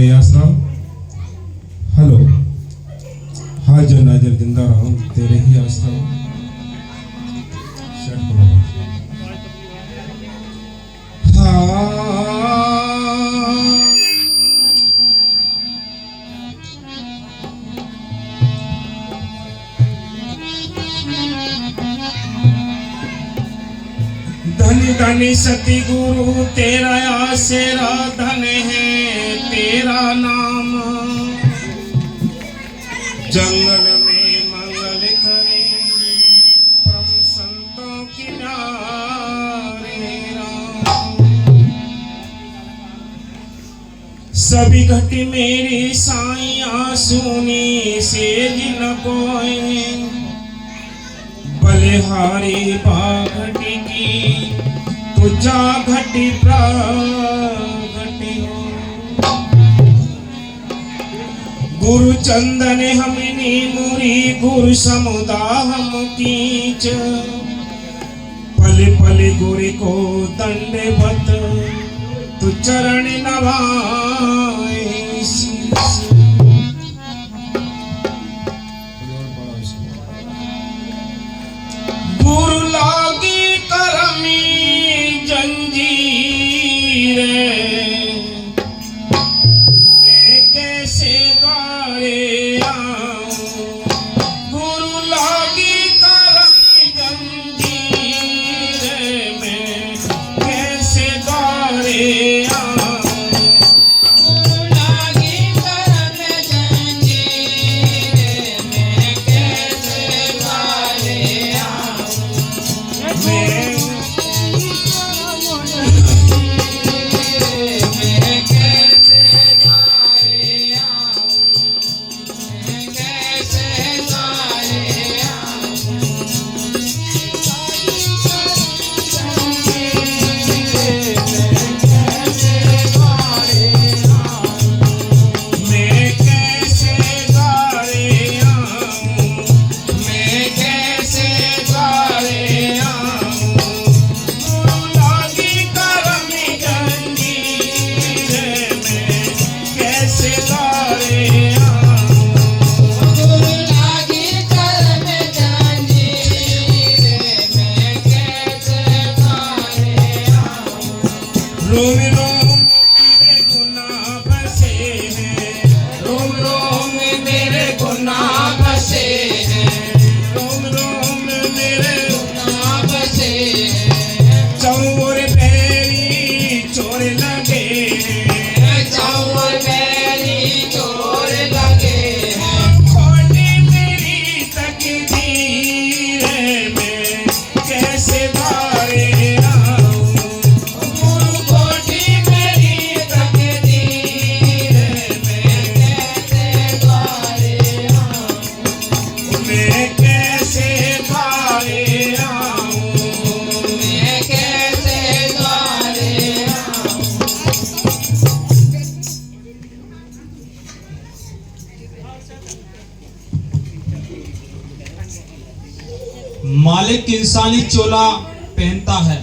तेरे आश्रम। हेलो, हाजिर नाजिर जिंदा रहूं तेरे ही आश्रम। शर्ट खोलो। धनी धनी सती गुरु तेरा आसेरा, धन है तेरा नाम। जंगल में मंगल करे परम संतों की नारे राम। सभी घटी मेरी साइयां सुनी से जिन कोई, बलिहारी बाघटी की तुझा घटी प्रगति हो। गुरु चंदन हमनी मुरी गुरु समुदाय हम कीच, पल पल गुरु को दंडवत तु चरण नवाए। गुरु लागी करमी जंजीर, मैं कैसे गारे आऊं। गुरु लागी करमी जंजीर, मैं कैसे गारे आऊं। गुरु लागी करमी जंजीर, मैं कैसे गारे आऊं। रोम रोम मेरे गुनाह बसे हैं, रोम रोम मेरे गुनाह बसे हैं, रोम रोम मेरे गुनाह बसे हैं। चौर पैरी चोर लगे हैं, चौर पैरी चोर लगे हैं। खोटी मेरी तकदीर है, मैं कैसे धारे मालिक इंसानी चोला पहनता है।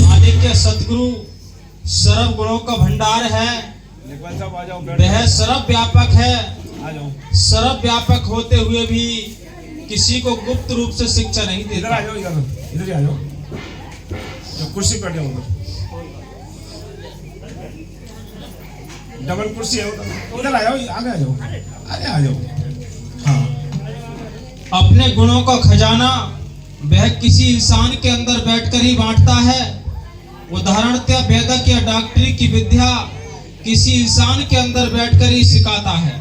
मालिक के सतगुरु सर्व गुणों का भंडार है। वह सर्व व्यापक है। सर्व व्यापक होते हुए भी किसी को गुप्त रूप से शिक्षा नहीं देता। इधर आ जाओ, इधर आ जाओ, जो कुर्सी पर जाओ, डबल कुर्सी है उधर आ जाओ, आगे आ जाओ, आगे आ जाओ। हाँ, अपने गुणों का खजाना वह किसी इंसान के अंदर बैठकर ही बांटता है। उदाहरणतः वैदिक या डॉक्टरी की विद्या किसी इंसान के अंदर बैठकर ही सिखाता है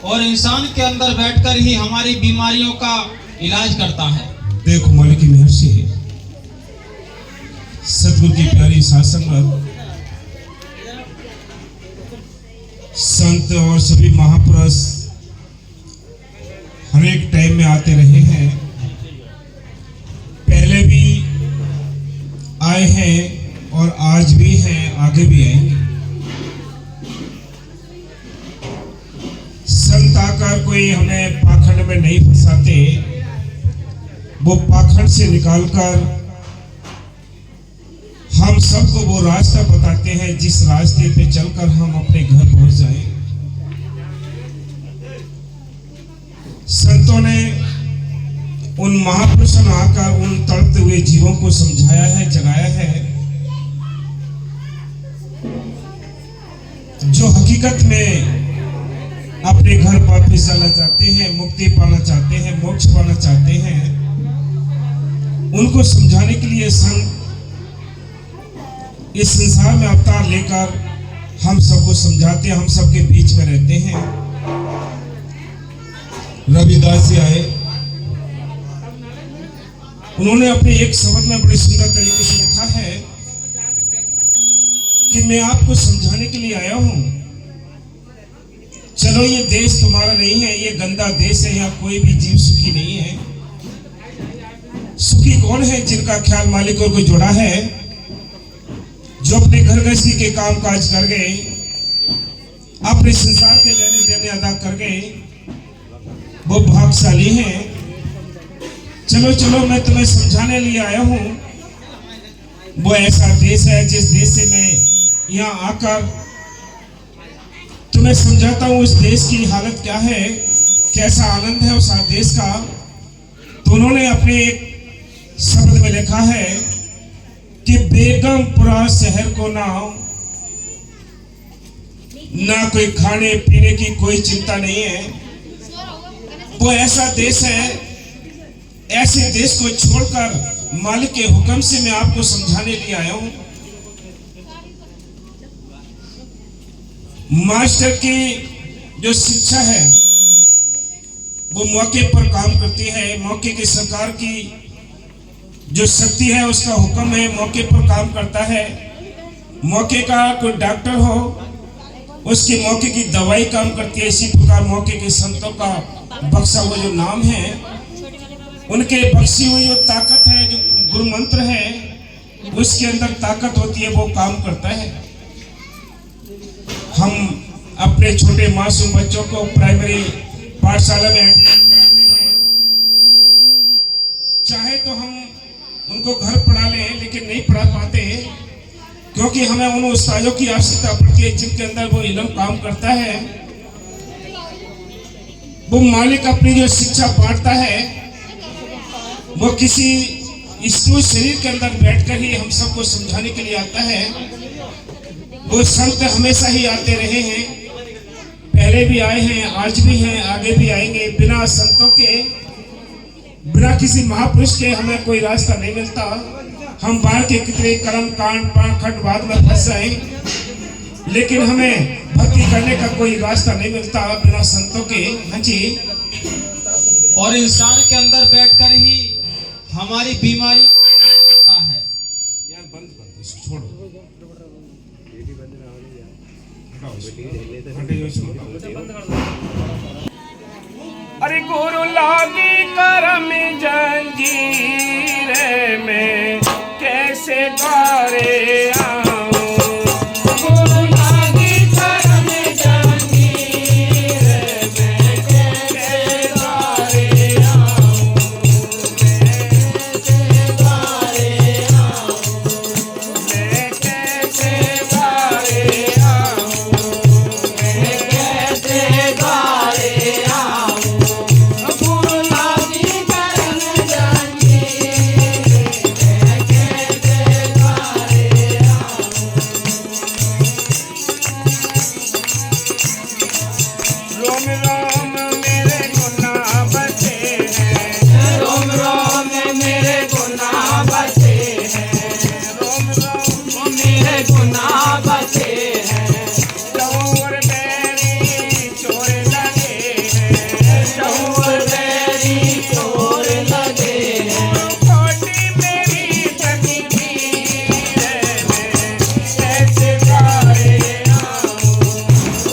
और इंसान के अंदर बैठकर ही हमारी बीमारियों का इलाज करता है। देखो मालिक की मेहर से है, सतगुरु की प्यारी सासंगत, संत और सभी महापुरुष हर एक टाइम में आते रहे हैं, पहले भी आए हैं और आज भी हैं, आगे भी आएंगे। संत आकर कोई हमें पाखंड में नहीं फंसाते, वो पाखंड से निकालकर हम सबको वो रास्ता बताते हैं जिस रास्ते पे चलकर हम अपने घर पहुंच जाएं। संतों ने उन महापुरुषों ने आकर उन तड़पते हुए जीवों को समझाया है, जगाया है, जो हकीकत में अपने घर वापस जाना चाहते हैं, मुक्ति पाना चाहते हैं, मोक्ष पाना चाहते हैं। उनको समझाने के लिए संत इस संसार में अवतार लेकर हम सबको समझाते हैं, हम सबके बीच में रहते हैं। रविदास जी आए, उन्होंने अपने एक शब्द में बड़ी सुंदर तरीके से लिखा है कि मैं आपको समझाने के लिए आया हूं। चलो, ये देश तुम्हारा नहीं है, ये गंदा देश है, यहाँ कोई भी जीव सुखी नहीं है। सुखी कौन है? जिनका ख्याल मालिकों को जुड़ा है, जो अपने घर गृहस्थी के काम काज कर गए, अपने संसार के लेने देने अदा कर गए, वो भाग्यशाली हैं। चलो चलो, मैं तुम्हें समझाने लिए आया हूं। वो ऐसा देश है जिस देश से मैं यहाँ आकर तुम्हें समझाता हूँ। उस देश की हालत क्या है, कैसा आनंद है उस देश का। तो उन्होंने अपने एक शब्द में लिखा है कि बेगमपुरा शहर को ना कोई खाने पीने की कोई चिंता नहीं है। वो ऐसा देश है, ऐसे देश को छोड़कर मालिक के हुक्म से मैं आपको समझाने लिए आया हूं। मास्टर की जो शिक्षा है वो मौके पर काम करती है। मौके की सरकार की जो शक्ति है, उसका हुक्म है, मौके पर काम करता है। मौके का कोई डॉक्टर हो, उसके मौके की दवाई काम करती है। इसी प्रकार मौके के संतों का बख्शा हुआ जो नाम है, उनके बख्शी हुई जो ताकत है, जो गुरु मंत्र है, उसके अंदर ताकत होती है, वो काम करता है। हम अपने छोटे मासूम बच्चों को प्राइमरी पाठशाला में एडमिशन कराते हैं। चाहे तो हम उनको घर पढ़ा लें, लेकिन नहीं पढ़ा पाते, क्योंकि हमें उन उस्तादों की आवश्यकता पड़ती है जिनके अंदर वो इल्म काम करता है। वो मालिक अपनी जो शिक्षा बांटता है, वो किसी स्थूल शरीर के अंदर बैठकर ही हम सबको समझाने के लिए आता है। वो संत हमेशा ही आते रहे हैं, पहले भी आए हैं, आज भी हैं, आगे भी आएंगे। बिना संतों के, बिना किसी महापुरुष के हमें कोई रास्ता नहीं मिलता। हम बाहर के कितने कर्म कांड पाखंडवाद में फंस जाए, लेकिन हमें भक्ति करने का कोई रास्ता नहीं मिलता बिना संतों के। हाँ जी। और इंसान के अंदर बैठकर ही हमारी बीमारियों का है। यार बंद इसको छोड़ो, अरे गुरु लागी करम जंजीर में कैसे गारे आऊं। गुरु लागी करम जंजीर में कैसे गारे आऊं। कैसे गारे आऊं, मैं कैसे गारे आऊं, मैं कैसे गारे आऊं। गुरु लागी करम जंजीर में कैसे गारे आऊं। रोम रोम मेरे गुनाह बचे हैं, रोम रोम मेरे गुनाह बचे हैं, रोम रोम मेरे गुनाह बचे हैं। चोर बैरी चोर लगे हैं, चोर बैरी चोर लगे हैं। खोटी मेरी तकदीर में कैसे गारे आऊं।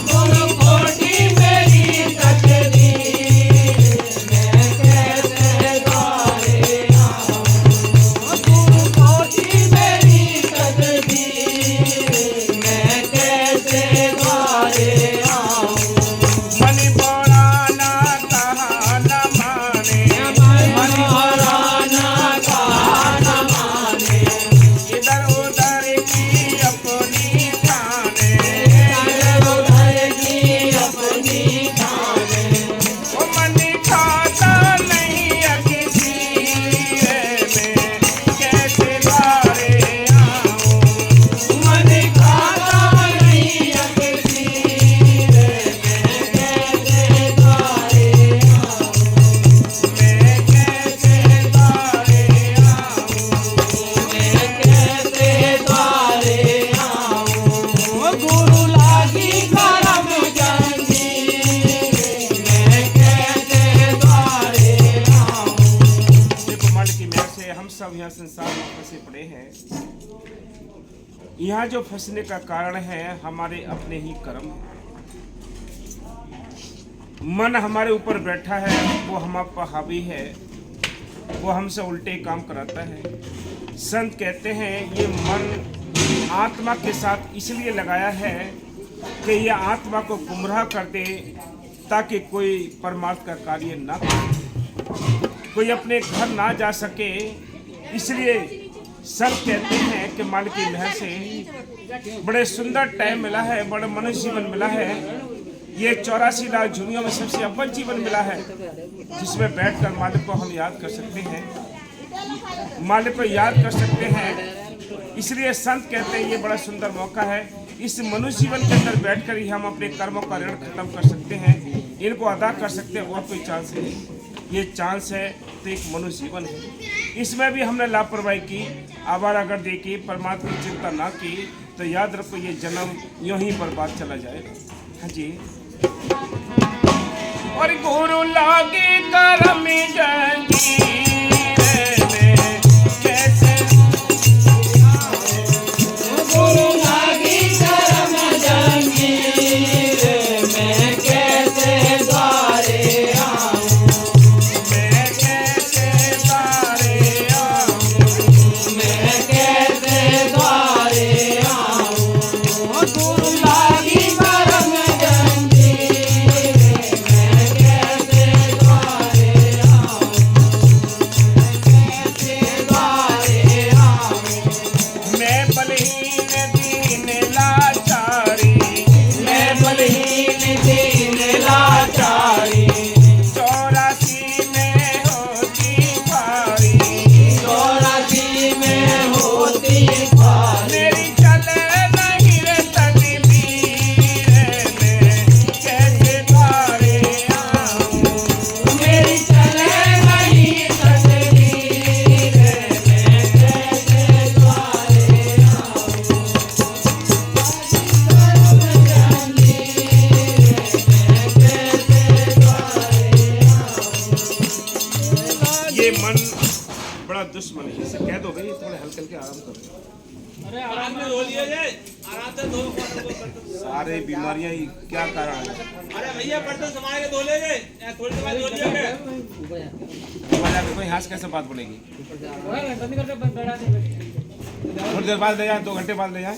गुरु खोटी मेरी तकदीर में कैसे गारे आऊं। गुरु खोटी मेरी तकदीर संसार में फंसे पड़े हैं। यहाँ जो फंसने का कारण है हमारे अपने ही कर्म है। मन हमारे ऊपर बैठा है, वो हम पर हावी है, वो हमसे उल्टे काम कराता है। संत कहते हैं ये मन आत्मा के साथ इसलिए लगाया है कि ये आत्मा को गुमराह कर दे, ताकि कोई परमार्थ का कार्य ना करे, कोई अपने घर ना जा सके। इसलिए संत कहते हैं कि मालिक की मेहर से बड़े सुंदर टाइम मिला है, बड़ा मनुष्य जीवन मिला है। ये 84 लाख जुनियों में सबसे अव्वल जीवन मिला है, जिसमें बैठकर मालिक को हम याद कर सकते हैं, मालिक को याद कर सकते हैं। इसलिए संत कहते हैं ये बड़ा सुंदर मौका है। इस मनुष्य जीवन के अंदर बैठकर ही हम अपने कर्मों का ऋण खत्म कर सकते हैं, इनको अदा कर सकते हैं। और कोई चांस नहीं, ये चांस है तो एक मनुष्य जीवन है। इसमें भी हमने लापरवाही की, आवारागर्दी की, परमात्मा की चिंता ना की, तो याद रखो ये जन्म यूं ही बर्बाद चला जाएगा। हाँ जी। और गुरु लागे करम जंजीर में कैसे, गुरु लागी करम जंजीर में कैसे द्वारे आऊं, मैं कैसे द्वारे आऊं, मैं कैसे द्वारे आऊं। गुरु लागी करम जंजीर में कैसे द्वारे आऊं, कैसे द्वारे आऊं। मैं बलहीन दीन लाचारी, मैं बलहीन दीन लाचारी, 84 में होती भारी, 84 में होती भारी। मेरी चले नहीं रे तकदीर में कैसे द्वारे आऊं, मेरी चले नहीं तकदीर में कैसे द्वारे आऊं। ये मन बड़ा दुश्मन है। इसे कह दो भाई थोड़े हल्के हल्के आराम करो। अरे आराम से धो लिया जाए, आराम से धो। सारे बीमारियां ही क्या कारण है? अरे भैया बर्तन संभाल के धो ले जाए, थोड़ी देर बाद धो लिया जाए। हमारे कोई यहाँ से कैसे बात बोलेगी? थोड़ी देर बाद ले जाए, 2 घंटे बाद ले जाए।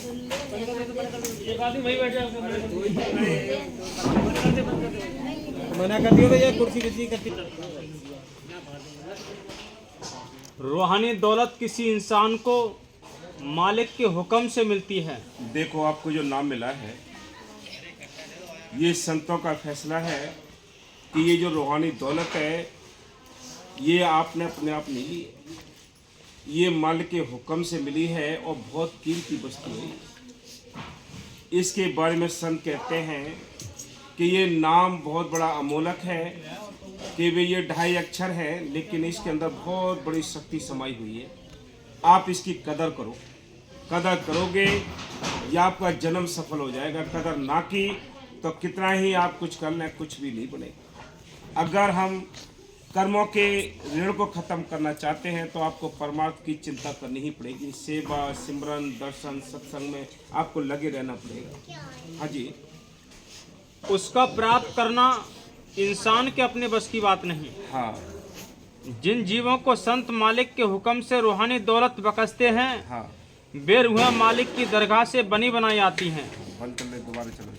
मना कर दियो भैया, कुर्सी कुर्सी करती। रूहानी दौलत किसी इंसान को मालिक के हुक्म से मिलती है। देखो आपको जो नाम मिला है, ये संतों का फैसला है कि ये जो रूहानी दौलत है ये आपने अपने आप नहीं ली, ये मालिक के हुक्म से मिली है और बहुत कीमती वस्तु है। इसके बारे में संत कहते हैं कि ये नाम बहुत बड़ा अमोलक है, कि वे ये 2.5 अक्षर है, लेकिन इसके अंदर बहुत बड़ी शक्ति समाई हुई है। आप इसकी कदर करो, कदर करोगे या आपका जन्म सफल हो जाएगा। कदर ना की तो कितना ही आप कुछ कर लें, कुछ भी नहीं बनेगा। अगर हम कर्मों के ऋण को खत्म करना चाहते हैं तो आपको परमार्थ की चिंता करनी ही पड़ेगी। सेवा, सिमरन, दर्शन, सत्संग में आपको लगे रहना पड़ेगा। हाँ जी। उसका प्राप्त करना इंसान के अपने बस की बात नहीं। हाँ जिन जीवों को संत मालिक के हुक्म से रूहानी दौलत बख्शते हैं, हाँ। वे रूहें मालिक की दरगाह से बनी बनाई आती हैं। बंद कर ले, दोबारा चलो।